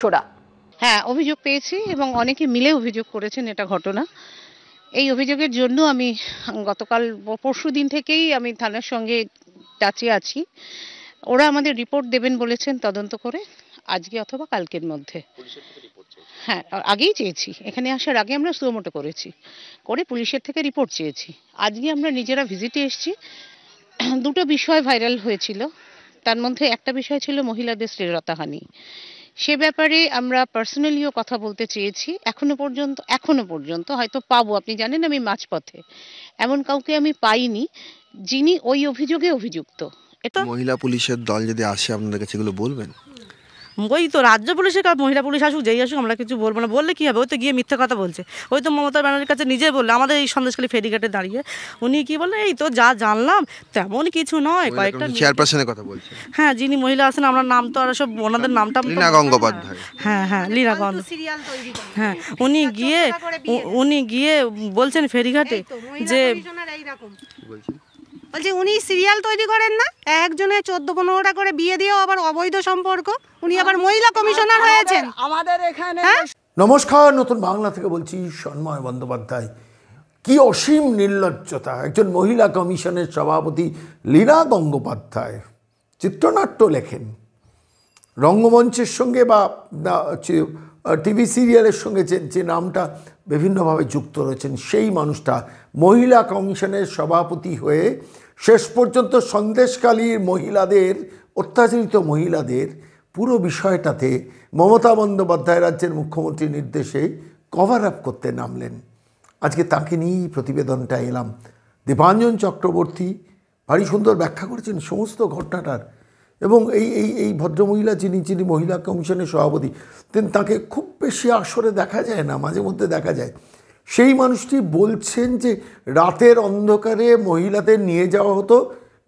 ছোড়া। হ্যাঁ, অভিযোগ পেয়েছি এবং অনেকে মিলে অভিযোগ করেছেন এটা ঘটনা। এই অভিযোগের জন্য আমি গতকাল পরশুদিন থেকেই আমি থানার সঙ্গে টাচে আছি। ওরা আমাদের রিপোর্ট দেবেন বলেছেন তদন্ত করে আজকে অথবা কালকের মধ্যে। হ্যাঁ, আগেই চেয়েছি। এখানে আসার আগে আমরা সুমোটো করেছি। করে পুলিশের থেকে রিপোর্ট চেয়েছি। আজকে আমরা নিজেরা ভিজিটে এসেছি। দুটো বিষয় ভাইরাল হয়েছিল। তার মধ্যে একটা বিষয় ছিল মহিলাদের শ্লীলতাহানি। সে ব্যাপারে আমরা পার্সোনালিও কথা বলতে চেয়েছি। এখনো পর্যন্ত হয়তো পাবো, আপনি জানেন আমি মাঝপথে, এমন কাউকে আমি পাইনি যিনি ওই অভিযোগে অভিযুক্ত। এটা মহিলা পুলিশের দল যদি আসে আপনাদের কাছে এগুলো বলবেন? ওই তো রাজ্য পুলিশের মহিলা পুলিশ আসুক, যেই আসুক, আমরা কিছু বলবো না। বললে কী হবে? ওই তো গিয়ে মিথ্যে কথা বলছে। ওই তো মমতা ব্যানার্জির কাছে নিজে বললো, আমাদের এই সন্দেশখালী ফেরিঘাটে দাঁড়িয়ে উনি কি বললেন, এই তো যা জানলাম তেমন কিছু নয়, কয়েকটা চেয়ারপারসনের কথা বলছেন। হ্যাঁ, যিনি মহিলা আছেন, আমরা নাম তো আর সব ওনাদের নামটা লীনা গঙ্গোপাধ্যায়। হ্যাঁ হ্যাঁ, লীনা গঙ্গোপাধ্যায়। হ্যাঁ, উনি গিয়ে বলছেন ফেরিঘাটে যে বলছি উনি সিরিয়াল তৈরি করেন না, একজনের 14-15টা করে বিয়ে দিয়েও আবার অবৈধ সম্পর্ক। উনি আবার মহিলা কমিশনার হয়েছেন আমাদের এখানে। নমস্কার, নতুন বাংলা থেকে বলছি সন্ময় বন্দ্যোপাধ্যায়। কি অসীম নির্লজ্জতা! একজন মহিলা কমিশনের সভাপতি লীনা গঙ্গোপাধ্যায় চিত্রনাট্য লেখেন, রঙ্গমঞ্চের সঙ্গে বা টিভি সিরিয়ালের সঙ্গে যে নামটা বিভিন্নভাবে যুক্ত রয়েছেন, সেই মানুষটা মহিলা কমিশনের সভাপতি হয়ে শেষ পর্যন্ত সন্দেশখালীর মহিলাদের, অত্যাচারিত মহিলাদের পুরো বিষয়টাতে মমতা বন্দ্যোপাধ্যায় রাজ্যের মুখ্যমন্ত্রীর নির্দেশে কভার আপ করতে নামলেন। আজকে তাকে নিয়েই প্রতিবেদনটা এলাম। দীপাঞ্জন চক্রবর্তী ভারী সুন্দর ব্যাখ্যা করেছেন সমস্ত ঘটনাটার। এবং এই ভদ্রমহিলা যিনি মহিলা কমিশনের সভাপতি, তাকে খুব বেশি আসরে দেখা যায় না, মাঝে মধ্যে দেখা যায়। সেই মানুষটি বলছেন যে রাতের অন্ধকারে মহিলাদের নিয়ে যাওয়া হতো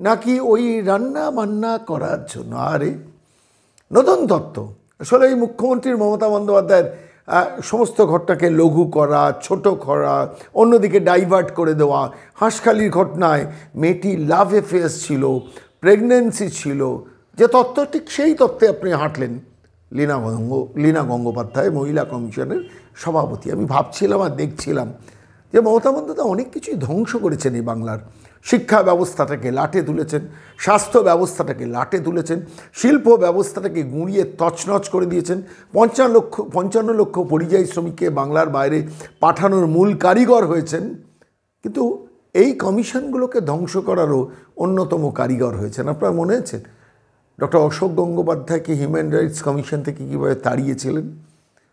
নাকি ওই রান্না বান্না করার জন্য। আরে নতুন তত্ত্ব। আসলে এই মুখ্যমন্ত্রীর মমতা বন্দ্যোপাধ্যায়ের সমস্ত ঘটনাকে লঘু করা, ছোট করা, অন্যদিকে ডাইভার্ট করে দেওয়া। হাঁসখালির ঘটনায় মেয়েটি লাভ অ্যাফেয়ার্স ছিল, প্রেগনেন্সি ছিল, যে তত্ত্ব ঠিক সেই তত্ত্বে আপনি হাঁটলেন। লীনা গঙ্গোপাধ্যায় মহিলা কমিশনের সভাপতি। আমি ভাবছিলাম আর দেখছিলাম যে মমতা বন্দ্যোপাধ্যায় অনেক কিছুই ধ্বংস করেছেন এই বাংলার। শিক্ষা ব্যবস্থাটাকে লাটে তুলেছেন, স্বাস্থ্য ব্যবস্থাটাকে লাটে তুলেছেন, শিল্প ব্যবস্থাটাকে গুঁড়িয়ে তছনছ করে দিয়েছেন। 55 লক্ষ পরিযায়ী শ্রমিককে বাংলার বাইরে পাঠানোর মূল কারিগর হয়েছেন। কিন্তু এই কমিশনগুলোকে ধ্বংস করারও অন্যতম কারিগর হয়েছেন। আপনারা মনে আছেন ডক্টর অশোক গঙ্গোপাধ্যায়কে হিউম্যান রাইটস কমিশন থেকে কীভাবে তাড়িয়েছিলেন?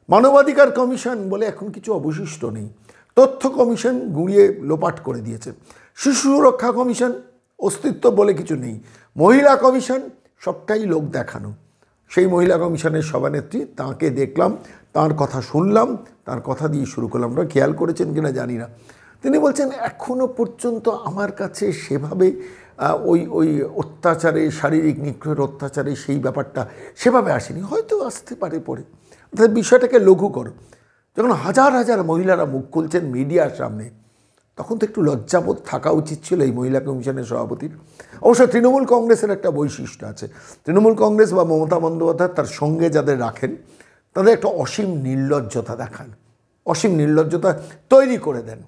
মানবাধিকার কমিশন বলে এখন কিছু অবশিষ্ট নেই। তথ্য কমিশন গুঁড়িয়ে লোপাট করে দিয়েছে। শিশু সুরক্ষা কমিশন অস্তিত্ব বলে কিছু নেই। মহিলা কমিশন সবটাই লোক দেখানো। সেই মহিলা কমিশনের সভানেত্রী, তাঁকে দেখলাম, তাঁর কথা শুনলাম, তাঁর কথা দিয়ে শুরু করলাম। আপনারা খেয়াল করেছেন কিনা জানি না, তিনি বলছেন এখনও পর্যন্ত আমার কাছে সেভাবে ওই অত্যাচারে, শারীরিক নিগ্রহের অত্যাচারে সেই ব্যাপারটা সেভাবে আসেনি, হয়তো আসতে পারে পরে। অর্থাৎ বিষয়টাকে লঘু করো। যখন হাজার হাজার মহিলারা মুখ খুলছেন মিডিয়ার সামনে, তখন তো একটু লজ্জাবোধ থাকা উচিত ছিল এই মহিলা কমিশনের সভাপতির। অবশ্য তৃণমূল কংগ্রেসের একটা বৈশিষ্ট্য আছে। তৃণমূল কংগ্রেস বা মমতা বন্দ্যোপাধ্যায় তার সঙ্গে যাদের রাখেন, তাদের একটা অসীম নির্লজ্জতা দেখান, অসীম নির্লজ্জতা তৈরি করে দেন,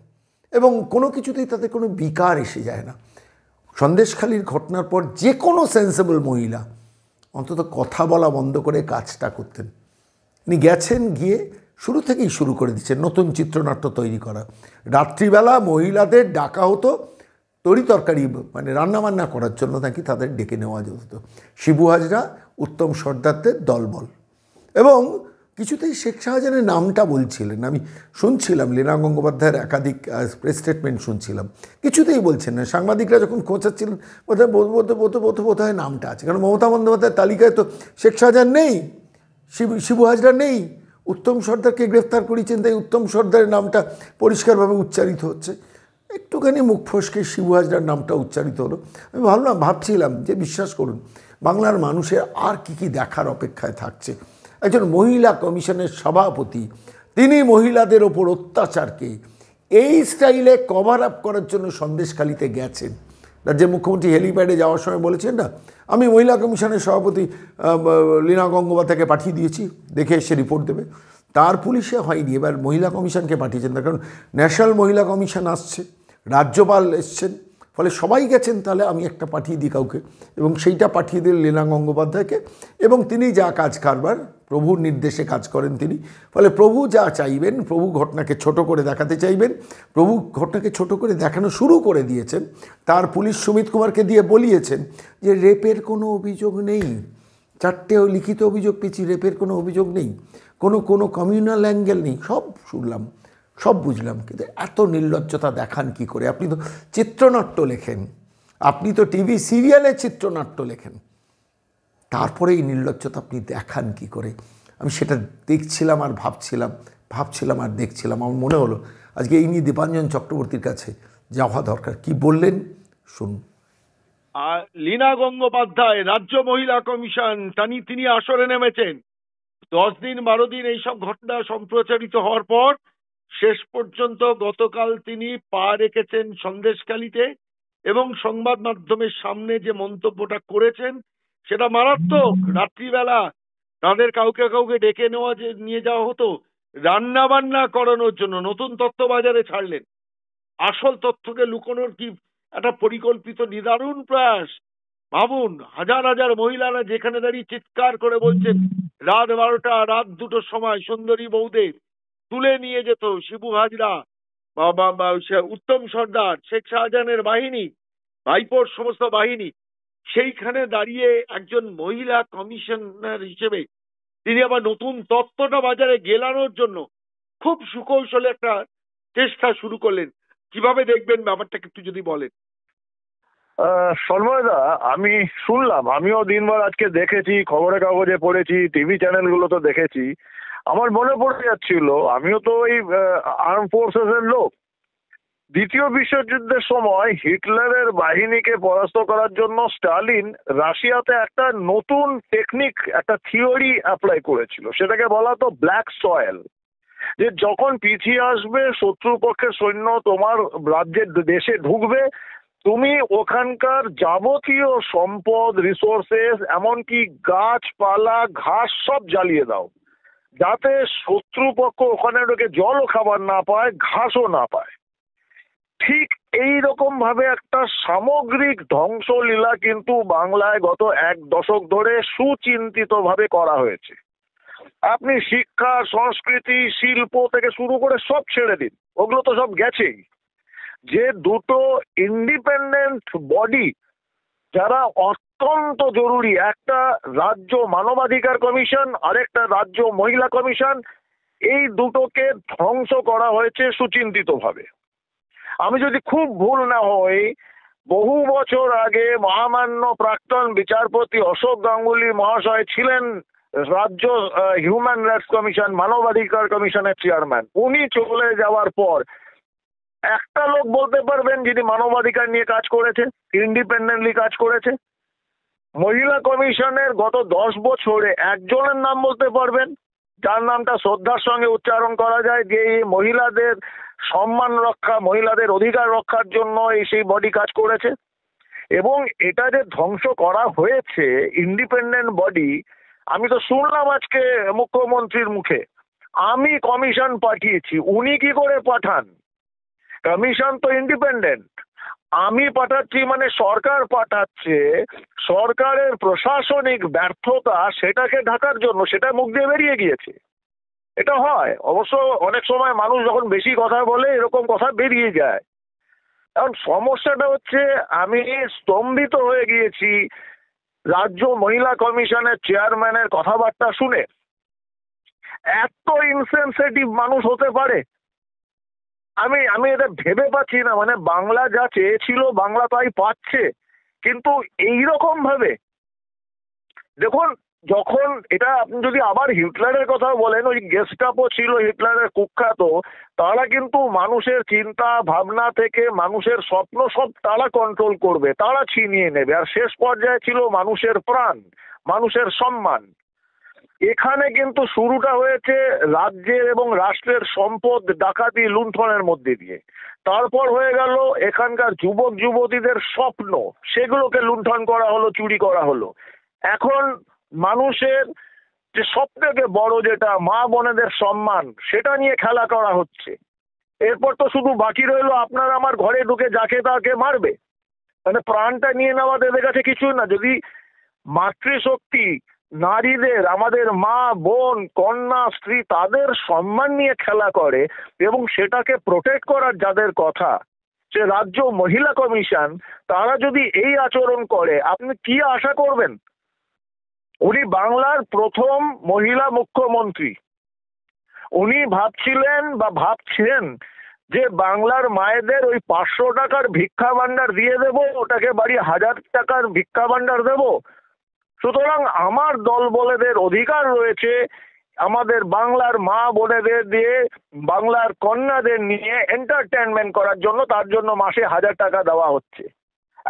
এবং কোনো কিছুতেই তাদের কোনো বিকার এসে যায় না। সন্দেশখালীর ঘটনার পর যে কোনো সেন্সেবল মহিলা অন্তত কথা বলা বন্ধ করে কাজটা করতেন। তিনি গেছেন, গিয়ে শুরু থেকেই শুরু করে দিচ্ছেন নতুন চিত্রনাট্য তৈরি করা। রাত্রিবেলা মহিলাদের ডাকা হতো তরিতরকারি, মানে রান্নাবান্না করার জন্য নাকি তাদের ডেকে নেওয়া যেত। শিবু হাজরা, উত্তম সর্দারদের দলবল, এবং কিছুতেই শেখ শাহজাহানের নামটা বলছিলেন। আমি শুনছিলাম লীনা গঙ্গোপাধ্যায়ের একাধিক প্রেস স্টেটমেন্ট শুনছিলাম, কিছুতেই বলছেন না। সাংবাদিকরা যখন খোঁচাচ্ছিলেন, বোধহয় নামটা আছে, কারণ মমতা বন্দ্যোপাধ্যায়ের তালিকায় তো শেখ শাহজাহান নেই, শিবু হাজরা নেই। উত্তম সর্দারকে গ্রেফতার করেছেন, তাই উত্তম সর্দারের নামটা পরিষ্কারভাবে উচ্চারিত হচ্ছে। একটুখানি মুখ ফসকে শিবু হাজরার নামটা উচ্চারিত হলো। আমি ভাবছিলাম যে বিশ্বাস করুন, বাংলার মানুষের আর কি দেখার অপেক্ষায় থাকছে। একজন মহিলা কমিশনের সভাপতি, তিনি মহিলাদের ওপর অত্যাচারকে এই স্টাইলে কভার আপ করার জন্য সন্দেশখালীতে গেছেন। রাজ্যের মুখ্যমন্ত্রী হেলিপ্যাডে যাওয়ার সময় বলেছেন না, আমি মহিলা কমিশনের সভাপতি লীনা গঙ্গোপাধ্যায়কে পাঠিয়ে দিয়েছি, দেখে এসে রিপোর্ট দেবে। তার পুলিশে হয়নি, এবার মহিলা কমিশনকে পাঠিয়েছেন। তার কারণ ন্যাশনাল মহিলা কমিশন আসছে, রাজ্যপাল এসছেন, ফলে সবাই গেছেন, তাহলে আমি একটা পাঠিয়ে দিই কাউকে, এবং সেইটা পাঠিয়ে দিলেন লীনা গঙ্গোপাধ্যায়কে। এবং তিনি যা কাজ কারবার প্রভুর নির্দেশে কাজ করেন তিনি, ফলে প্রভু যা চাইবেন, প্রভু ঘটনাকে ছোট করে দেখাতে চাইবেন, প্রভু ঘটনাকে ছোট করে দেখানো শুরু করে দিয়েছেন। তার পুলিশ সুমিত কুমারকে দিয়ে বলিয়েছেন যে রেপের কোনো অভিযোগ নেই, 4টে লিখিত অভিযোগ পেয়েছি, রেপের কোনো অভিযোগ নেই, কোনো কমিউনাল অ্যাঙ্গেল নেই। সব শুনলাম, সব বুঝলাম, কিন্তু এত নির্লজ্জতা দেখান কি করে? আপনি তো চিত্রনাট্য লেখেন, আপনি তো টিভি সিরিয়ালে চিত্রনাট্য লেখেন, তারপরে এই নির্লজ্জতা আপনি দেখান কি করে? আমি সেটা দেখছিলাম আর ভাবছিলাম আর দেখছিলাম। আমার মনে হলো আজকে এই নিয়ে দীপাঞ্জন চক্রবর্তীর কাছে যাওয়া দরকার। কি বললেন শুনুন। আর লীনা গঙ্গোপাধ্যায় রাজ্য মহিলা কমিশন তিনি আসরে নেমেছেন। 10 দিন 12 দিন এইসব ঘটনা সম্প্রচারিত হওয়ার পর শেষ পর্যন্ত গতকাল তিনি পা রেখেছেন সন্দেশখালিতে, এবং সংবাদ মাধ্যমের সামনে যে মন্তব্যটা করেছেন সেটা মারাত্মক। রাত্রিবেলা তাদের কাউকে ডেকে নিয়ে যাওয়া হতো রান্না বান্না করানোর জন্য, নতুন তথ্য বাজারে ছাড়লেন। আসল তথ্যকে লুকোনোর কি একটা পরিকল্পিত নিদারুণ প্রয়াস। ভাবুন, হাজার হাজার মহিলারা যেখানে দাঁড়িয়ে চিৎকার করে বলছেন রাত 12টা রাত 2টোর সময় সুন্দরী বৌদের তুলে নিয়ে যেত শিবু হাজরা বা উত্তম সর্দার, শেখ শাহজাহানের বাহিনী, ভাইপোর সমস্ত বাহিনী, সেইখানে দাঁড়িয়ে একজন মহিলা কমিশনার হিসেবে তিনি আবার নতুন তত্ত্বটা বাজারে গেলানোর জন্য খুব সুকৌশলে একটা চেষ্টা শুরু করলেন। কিভাবে দেখবেন ব্যাপারটাকে একটু যদি বলেন। সন্ময়দা, আমি শুনলাম, আমিও দিনভর আজকে দেখেছি, খবরের কাগজে পড়েছি, টিভি চ্যানেলগুলো তো দেখেছি। আমার মনে পড়ে যাচ্ছিল, আমিও তো ওই আর্ম ফোর্সেস এর লোক। দ্বিতীয় বিশ্বযুদ্ধের সময় হিটলারের বাহিনীকে পরাস্ত করার জন্য স্টালিন রাশিয়াতে একটা নতুন টেকনিক, একটা থিওরি অ্যাপ্লাই করেছিল, সেটাকে বলা তো ব্ল্যাক সয়েল। যে যখন পিছিয়ে আসবে শত্রুপক্ষের সৈন্য তোমার রাজ্যের দেশে ঢুকবে, তুমি ওখানকার যাবতীয় সম্পদ, রিসোর্সেস, এমনকি গাছপালা ঘাস সব জ্বালিয়ে দাও, যাতে শত্রুপক্ষ ওখানে ঢুকে জলও খাবার না পায়, ঘাসও না পায়। ঠিক এই রকম ভাবে একটা সামগ্রিক ধ্বংসলীলা কিন্তু বাংলায় গত 1 দশক ধরে সুচিন্তিত ভাবে করা হয়েছে। আপনি শিক্ষা, সংস্কৃতি, শিল্প থেকে শুরু করে সব ছেড়ে দিন, ওগুলো তো সব গেছেই। যে দুটো ইন্ডিপেন্ডেন্ট বডি যারা অত্যন্ত জরুরি, একটা রাজ্য মানবাধিকার কমিশন আর একটা রাজ্য মহিলা কমিশন, এই দুটোকে ধ্বংস করা হয়েছে সুচিন্তিতভাবে। আমি যদি খুব ভুল না হই, বহু বছর আগে মহামান্য প্রাক্তন বিচারপতি অশোক গাঙ্গুলি মহাশয় ছিলেন রাজ্য হিউম্যান রাইটস কমিশন, মানবাধিকার কমিশনের চেয়ারম্যান। উনি চলে যাওয়ার পর একটা লোক বলতে পারবেন যিনি মানবাধিকার নিয়ে কাজ করেছে, ইন্ডিপেন্ডেন্টলি কাজ করেছে? মহিলা কমিশনের গত 10 বছরে একজনের নাম বলতে পারবেন যার নামটা শ্রদ্ধার সঙ্গে উচ্চারণ করা যায়, যে মহিলাদের সম্মান রক্ষা, মহিলাদের অধিকার রক্ষার জন্য সেই বডি কাজ করেছে? এবং এটা যে ধ্বংস করা হয়েছে ইন্ডিপেন্ডেন্ট বডি, আমি তো শুনলাম আজকে মুখ্যমন্ত্রীর মুখে আমি কমিশন পাঠিয়েছি। উনি কি করে পাঠান? কমিশন তো ইন্ডিপেন্ডেন্ট, আমি পাঠাচ্ছি মানে সরকার পাঠাচ্ছে। সরকারের প্রশাসনিক ব্যর্থতা সেটাকে ঢাকার জন্য সেটা মুখ দিয়ে বেরিয়ে গিয়েছে। এটা হয় অবশ্য, অনেক সময় মানুষ যখন বেশি কথা বলে এরকম কথা বেরিয়ে যায়। এখন সমস্যাটা হচ্ছে, আমি স্তম্ভিত হয়ে গিয়েছি রাজ্য মহিলা কমিশনের চেয়ারম্যানের কথাবার্তা শুনে। এত ইনসেনসিটিভ মানুষ হতে পারে? আমি এটা ভেবে পাচ্ছি না। মানে বাংলা যা চেয়েছিল বাংলা তাই পাচ্ছে, কিন্তু এইরকম ভাবে দেখুন, যখন এটা আপনি যদি আবার হিটলারের কথা বলেন, ওই গেস্টাপো ছিল হিটলারের কুখ্যাত, তারা কিন্তু মানুষের চিন্তা ভাবনা থেকে মানুষের স্বপ্ন সব তারা কন্ট্রোল করবে, তারা ছিনিয়ে নেবে। আর শেষ পর্যায়ে ছিল মানুষের প্রাণ, মানুষের সম্মান। এখানে কিন্তু শুরুটা হয়েছে রাজ্যের এবং রাষ্ট্রের সম্পদ ডাকাতি লুণ্ঠনের মধ্যে দিয়ে, তারপর হয়ে গেল এখানকার যুবক যুবতীদের স্বপ্ন, সেগুলোকে লুণ্ঠন করা হলো, চুরি করা হলো। এখন মানুষের যে সবথেকে বড় যেটা মা বোনেদের সম্মান, সেটা নিয়ে খেলা করা হচ্ছে। এরপর তো শুধু বাকি রইলো আপনার আমার ঘরে ঢুকে যাকে তাকে মারবে, মানে প্রাণটা নিয়ে নেওয়া এদের কাছে কিছুই না। যদি মাতৃশক্তি, নারীদের, আমাদের মা বোন কন্যা স্ত্রী, তাদের সম্মান নিয়ে খেলা করে এবং সেটাকে প্রোটেক্ট করার যাদের কথা, সে রাজ্য মহিলা কমিশন, তারা যদি এই আচরণ করে, আপনি কি আশা করবেন? উনি বাংলার প্রথম মহিলা মুখ্যমন্ত্রী। উনি ভাবছিলেন বা ভাবছেন যে বাংলার মায়েদের ওই 500 টাকার ভিক্ষা ভাণ্ডার দিয়ে দেব, ওটাকে বাড়ি 1000 টাকার ভিক্ষা ভাণ্ডার দেব। সুতরাং আমার দল বলেদের অধিকার রয়েছে আমাদের বাংলার মা বোনেদের দিয়ে, বাংলার কন্যাদের নিয়ে এন্টারটেনমেন্ট করার জন্য, তার জন্য মাসে 1000 টাকা দেওয়া হচ্ছে।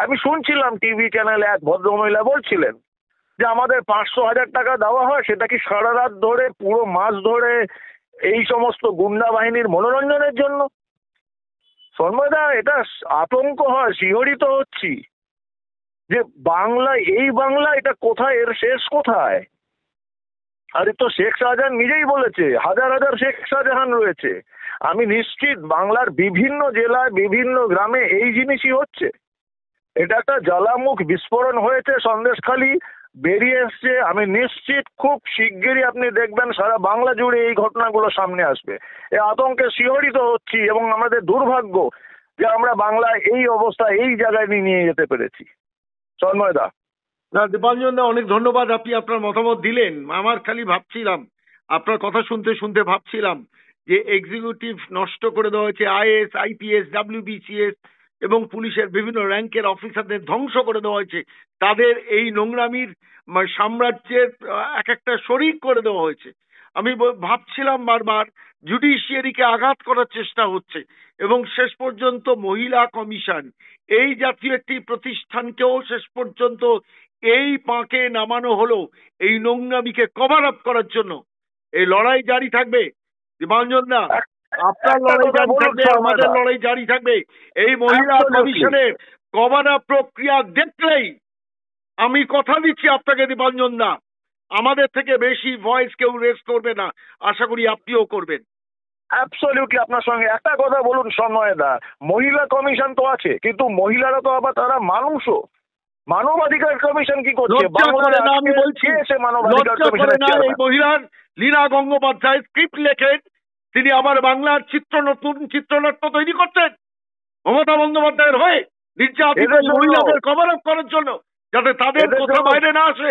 আমি শুনছিলাম টিভি চ্যানেলে এক ভদ্রমহিলা বলছিলেন যে আমাদের 500-1000 টাকা দেওয়া হয়, সেটা কি সারা রাত ধরে, পুরো মাস ধরে এই সমস্ত গুন্ডা বাহিনীর মনোরঞ্জনের জন্য? সন্ময়দা, এটা আতঙ্ক হয়, শিহরিত হচ্ছি যে বাংলা, এই বাংলা, এটা কোথায়, এর শেষ কোথায়? আরে তো শেখ শাহজাহান নিজেই বলেছে হাজার হাজার শেখ শাহজাহান রয়েছে। আমি নিশ্চিত বাংলার বিভিন্ন জেলায়, বিভিন্ন গ্রামে এই জিনিসই হচ্ছে। এটা একটা জ্বালামুখ বিস্ফোরণ হয়েছে, সন্দেশখালী বেরিয়ে এসছে। আমি নিশ্চিত খুব শিগগিরই আপনি দেখবেন সারা বাংলা জুড়ে এই ঘটনাগুলো সামনে আসবে। এই আতঙ্কে শিহরিত হচ্ছি এবং আমাদের দুর্ভাগ্য যে আমরা বাংলায় এই অবস্থা, এই জায়গায় নিয়ে যেতে পেরেছি। সন্ময়দা। না, দীপাঞ্জন দা, অনেক ধন্যবাদ, আপনি আপনার মতামত দিলেন। আমার খালি ভাবছিলাম, আপনার কথা শুনতে শুনতে ভাবছিলাম যে এক্সিকিউটিভ নষ্ট করে দেওয়া হয়েছে, আইএস, আইপিএস, ডাব্লিউবিসিএস এবং পুলিশের বিভিন্ন র্যাঙ্কের অফিসারদের ধ্বংস করে দেওয়া হয়েছে। তাদের এই নোংরামির সাম্রাজ্যের এক একটা শরিক করে দেওয়া হয়েছে। আমি ভাবছিলাম বারবার জুডিশিয়ারিকে আঘাত করার চেষ্টা হচ্ছে এবং শেষ পর্যন্ত মহিলা কমিশন, এই জাতীয় একটি প্রতিষ্ঠানকেও শেষ পর্যন্ত এই পাঁকে নামানো হলো এই নোংরামিকে কভার আপ করার জন্য। এই লড়াই জারি থাকবে দীপাঞ্জন দা, আপনার লড়াই জারি থাকবে, আমাদের লড়াই জারি থাকবে। এই মহিলা কমিশনের কভার আপ প্রক্রিয়া দেখলেই আমি কথা দিচ্ছি আপনাকে দীপাঞ্জন দা, আমাদের থেকে বেশি ভয়েস কেউ রেজ করবে না, আশা করি আপনিও করবেন। অ্যাবসলিউটলি আপনার সঙ্গে একটা কথা বলুন সন্ময়দা, মহিলা কমিশন তো আছে, কিন্তু মহিলারা তো আবার তারা মানুষও। মানবাধিকার কমিশন কি করছে? আমি বলছি এই মহিলার লীনা গঙ্গোপাধ্যায় স্ক্রিপ্ট লেখেন, তিনি আবার বাংলার নতুন চিত্রনাট্য তৈরি করছেন মমতা বন্দ্যোপাধ্যায়ের হয়ে, নির্যাতিত মহিলাদের কভার আপ করার জন্য, যাতে তাদের কথা বাইরে না আসে।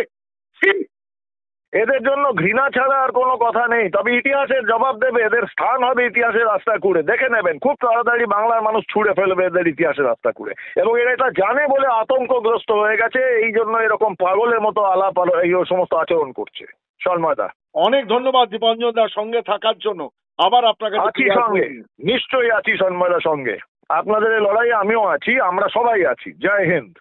এদের জন্য ঘৃণা ছাড়া আর কোনো কথা নেই। তবে ইতিহাসের জবাব দেবে, এদের স্থান হবে ইতিহাসের রাস্তা কুড়ে। দেখে নেবেন খুব তাড়াতাড়ি বাংলার মানুষ ছুঁড়ে ফেলবে এদের ইতিহাসের রাস্তা কুড়ে, এবং এরা এটা জানে বলে আতঙ্কগ্রস্ত হয়ে গেছে, এই জন্য এরকম পাগলের মতো আলাপ এই সমস্ত আচরণ করছে। সন্ময়দা, অনেক ধন্যবাদ দীপাঞ্জন দা সঙ্গে থাকার জন্য। আবার আপনাকে আছি সঙ্গে, নিশ্চয়ই আছি সন্ময়দার সঙ্গে। আপনাদের এই লড়াইয়ে আমিও আছি, আমরা সবাই আছি। জয় হিন্দ।